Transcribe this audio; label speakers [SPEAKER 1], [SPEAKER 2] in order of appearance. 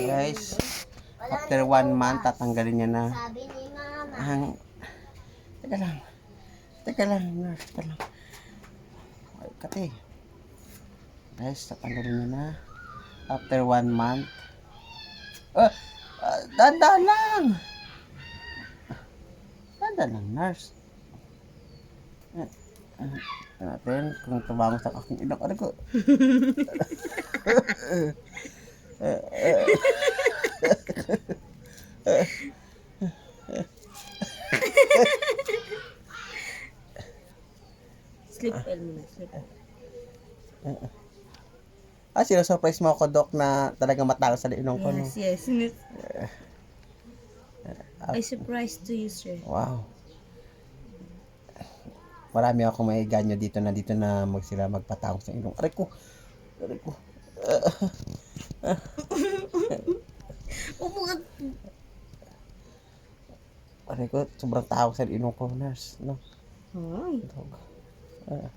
[SPEAKER 1] Guys, after 1 month, tatanggalin niya na
[SPEAKER 2] Sabi ni mama.
[SPEAKER 1] ang... Teka lang. Teka lang, nurse. Teka lang. Ay, kati. Guys, tatanggalin niya na. After 1 month. Dandan lang! Dandan lang, nurse. Natin kung tumama sa aking ilong. Ano ko?
[SPEAKER 3] Sleep well muna, sleep.
[SPEAKER 1] Sino-surprise mo ako, Doc, na talagang matagal sa ilong ko, no?
[SPEAKER 3] Yes, yes. I surprised to you, sir.
[SPEAKER 1] Wow. Marami ako may ganyo dito na sila magpatawag sa ilong. Aray ko. Aray ko. Aray ko, sobrang tawag sa ilong ko, nurse, no?
[SPEAKER 3] Ay.
[SPEAKER 1] Ah.